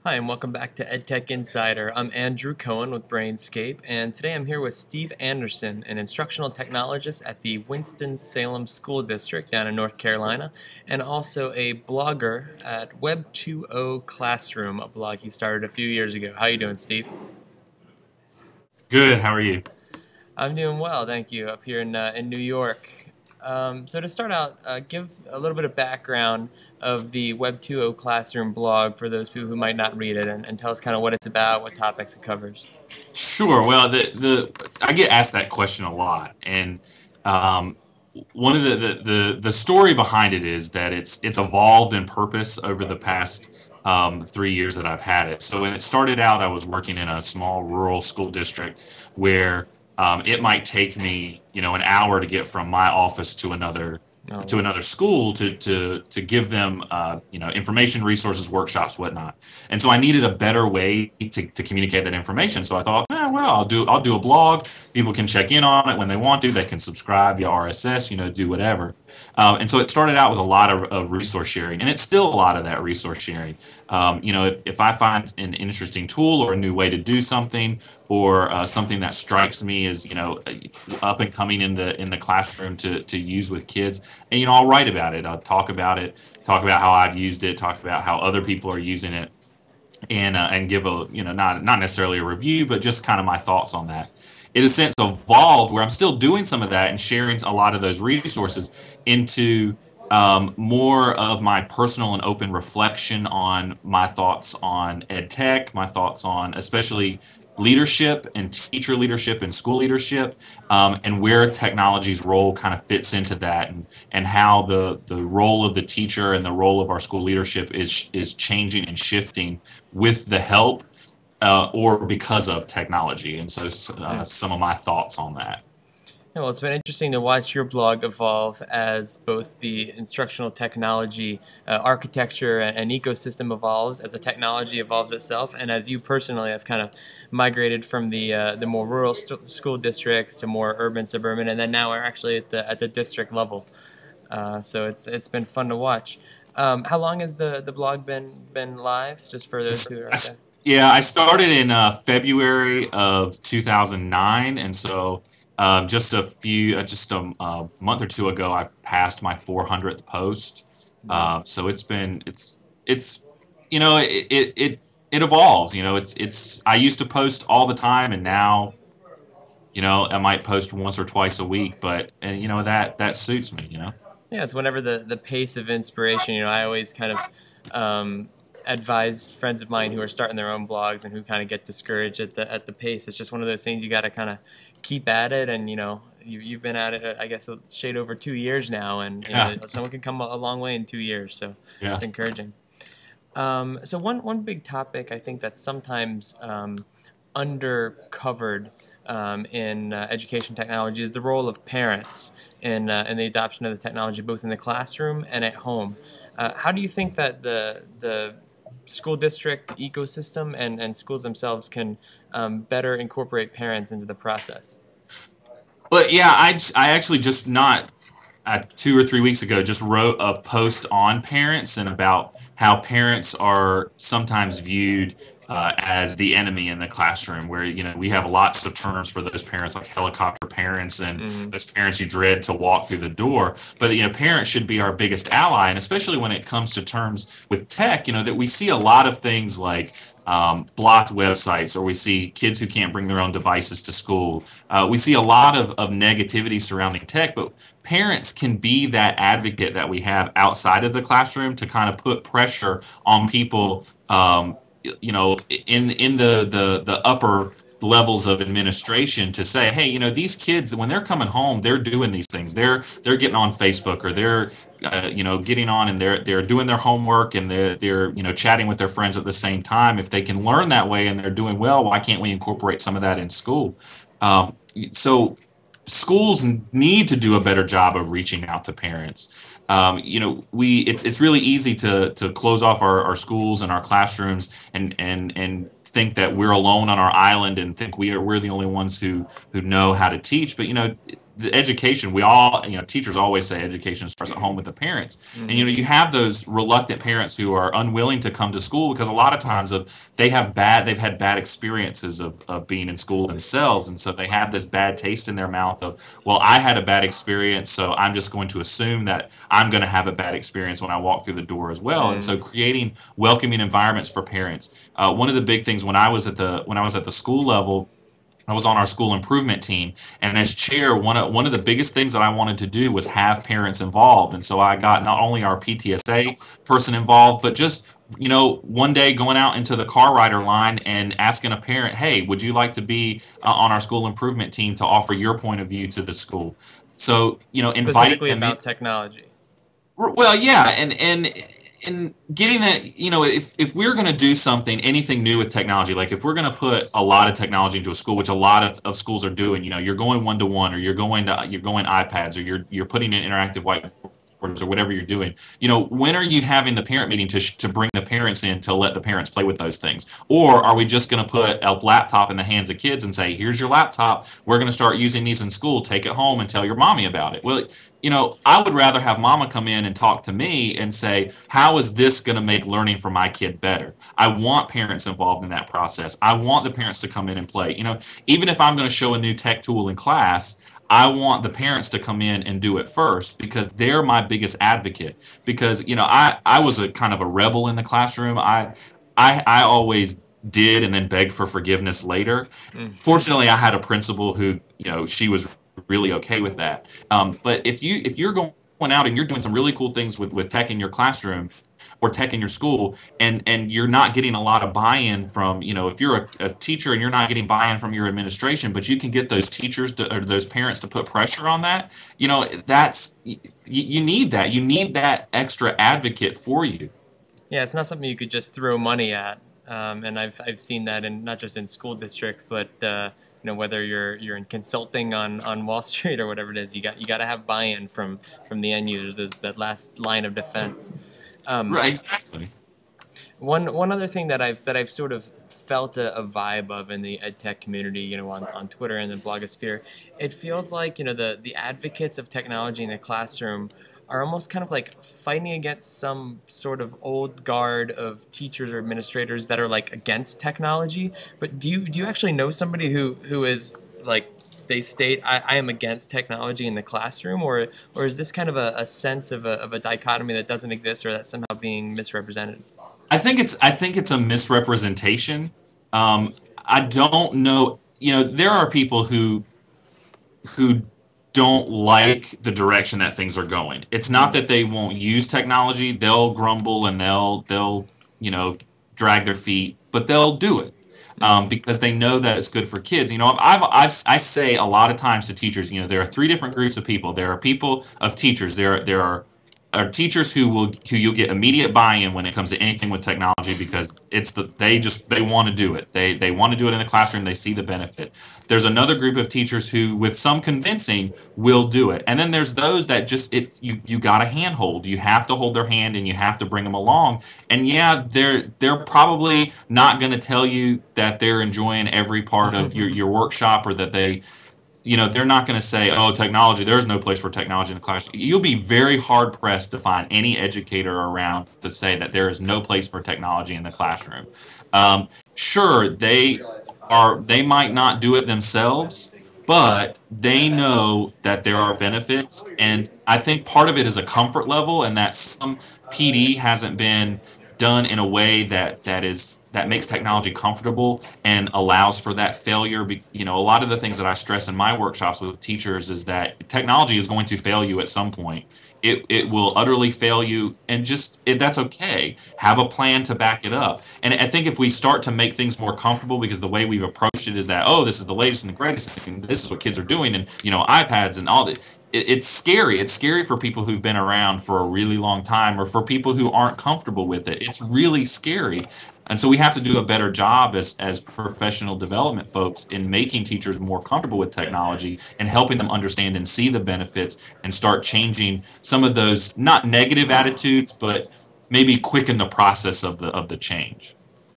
Hi, and welcome back to EdTech Insider. I'm Andrew Cohen with Brainscape, and today I'm here with Steve Anderson, an instructional technologist at the Winston-Salem School District down in North Carolina, and also a blogger at Web20Classroom, a blog he started a few years ago. How you doing, Steve? Good. How are you? I'm doing well, thank you, up here in New York. So to start out, give a little bit of background of the Web2O Classroom blog for those people who might not read it, and tell us kind of what it's about, what topics it covers. Sure. Well, the I get asked that question a lot, and um, one of the story behind it is that it's evolved in purpose over the past 3 years that I've had it. So when it started out, I was working in a small rural school district where it might take me, an hour to get from my office Oh, to wow. another school to give them information, resources, workshops, whatnot. And so I needed a better way to communicate that information. So I thought, well, I'll do a blog. People can check in on it when they want to. They can subscribe via RSS, do whatever. And so it started out with a lot of resource sharing, and it's still a lot of that resource sharing. If I find an interesting tool or a new way to do something, or something that strikes me as up and coming in the classroom to use with kids, and I'll write about it. I'll talk about it, talk about how I've used it, talk about how other people are using it, and give a not necessarily a review, but just kind of my thoughts on that. It has since evolved where I'm still doing some of that and sharing a lot of those resources into more of my personal and open reflection on my thoughts on ed tech, my thoughts on especially leadership and teacher leadership and school leadership, and where technology's role kind of fits into that, and how the role of the teacher and the role of our school leadership is changing and shifting with the help or because of technology. And so Yeah. some of my thoughts on that. Yeah, well, it's been interesting to watch your blog evolve as both the instructional technology architecture and ecosystem evolves, as the technology evolves itself, and as you personally have kind of migrated from the more rural school districts to more urban, suburban, and then now we're actually at the district level. So it's been fun to watch. How long has the blog been live? Just for those who are out there. Yeah, I started in February of 2009, and so just a month or two ago, I passed my 400th post. Wow. So it's it evolves. It's I used to post all the time, and now I might post once or twice a week, but and that suits me. Yeah, it's whenever the pace of inspiration. I always kind of advise friends of mine who are starting their own blogs and who kind of get discouraged at the pace. It's just one of those things you got to kind of keep at it, and you've been at it, I guess, a shade over 2 years now, and Yeah, someone can come a long way in 2 years. So yeah. it's encouraging. So one big topic I think that's sometimes undercovered in education technology is the role of parents in the adoption of the technology, both in the classroom and at home. How do you think that the school district ecosystem and schools themselves can better incorporate parents into the process? But yeah, I actually just not 2 or 3 weeks ago just wrote a post on parents and about how parents are sometimes viewed as the enemy in the classroom, where we have lots of terms for those parents, like helicopter parents and Hmm. those parents you dread to walk through the door. But parents should be our biggest ally, and especially when it comes to terms with tech, that we see a lot of things like blocked websites, or we see kids who can't bring their own devices to school. We see a lot of negativity surrounding tech, but parents can be that advocate that we have outside of the classroom to kind of put pressure on people, in the upper levels of administration, to say, hey, these kids, when they're coming home, they're doing these things. They're getting on Facebook, or they're getting on, and they're doing their homework, and they're chatting with their friends at the same time. If they can learn that way and they're doing well, why can't we incorporate some of that in school? So schools need to do a better job of reaching out to parents. We it's really easy to close off our schools and our classrooms, and think that we're alone on our island, and think we're the only ones who know how to teach. But the education, we all, teachers always say education starts at home with the parents. And, you have those reluctant parents who are unwilling to come to school because a lot of times they've had bad experiences of being in school themselves. And so they have this bad taste in their mouth of, well, I had a bad experience, so I'm just going to assume that I'm going to have a bad experience when I walk through the door as well. And so creating welcoming environments for parents. One of the big things when I was at the school level, I was on our school improvement team, and as chair, one of the biggest things that I wanted to do was have parents involved. And so I got not only our PTSA person involved, but just, one day going out into the car rider line and asking a parent, hey, would you like to be on our school improvement team to offer your point of view to the school? So, inviting specifically them about technology. Well, yeah, and getting that, if we're going to do something, anything new with technology, like if we're going to put a lot of technology into a school, which a lot of schools are doing, you're going one-to-one, or you're going iPads, or you're putting in interactive whiteboards, or whatever you're doing, when are you having the parent meeting to bring the parents in to let the parents play with those things? Or are we just going to put a laptop in the hands of kids and say, here's your laptop, we're going to start using these in school, take it home and tell your mommy about it? Well, I would rather have mama come in and talk to me and say, how is this going to make learning for my kid better? I want parents involved in that process. I want the parents to come in and play. Even if I'm going to show a new tech tool in class, I want the parents to come in and do it first, because they're my biggest advocate. Because, I was a kind of a rebel in the classroom. I always did and then begged for forgiveness later. Fortunately, I had a principal who, she was really okay with that. But if you're going out and you're doing some really cool things with tech in your classroom or tech in your school, and you're not getting a lot of buy-in from, if you're a teacher and you're not getting buy-in from your administration, but you can get those teachers or those parents to put pressure on that, that's, you need that. You need that extra advocate for you. Yeah, it's not something you could just throw money at. And I've seen that in not just in school districts, but whether you're in consulting on Wall Street or whatever it is, you got to have buy-in from the end users as that last line of defense. Right, exactly. One other thing that I've sort of felt a vibe of in the ed tech community, on Twitter and the blogosphere, it feels like the advocates of technology in the classroom are almost kind of like fighting against some sort of old guard of teachers or administrators that are like against technology. But do you actually know somebody who is like, they state, I am against technology in the classroom, or is this kind of a sense of a dichotomy that doesn't exist, or that's somehow being misrepresented? I think it's a misrepresentation. I don't know. There are people who don't like the direction that things are going. It's not that they won't use technology. They'll grumble and they'll drag their feet, but they'll do it. Because they know that it's good for kids. I say a lot of times to teachers, there are three different groups of people. There are people of teachers. There are teachers who you'll get immediate buy-in when it comes to anything with technology, because they want to do it. They want to do it in the classroom. They see the benefit. There's another group of teachers who, with some convincing, will do it. And then there's those that just you got to handhold. You have to hold their hand and you have to bring them along. And yeah, they're probably not going to tell you that they're enjoying every part of your workshop, or that they're not going to say, oh, technology, there's no place for technology in the classroom. You'll be very hard pressed to find any educator around to say that there is no place for technology in the classroom. Sure, they might not do it themselves, but they know that there are benefits. And I think part of it is a comfort level, and that some PD hasn't been done in a way that makes technology comfortable and allows for that failure. A lot of the things that I stress in my workshops with teachers is that technology is going to fail you at some point. It will utterly fail you, and that's okay. Have a plan to back it up. And I think if we start to make things more comfortable, because the way we've approached it is that, oh, this is the latest and the greatest, and this is what kids are doing, and iPads and all that. It's scary. It's scary for people who've been around for a really long time, or for people who aren't comfortable with it. It's really scary. And so we have to do a better job as professional development folks in making teachers more comfortable with technology and helping them understand and see the benefits, and start changing some of those, not negative attitudes, but maybe quicken the process of the change.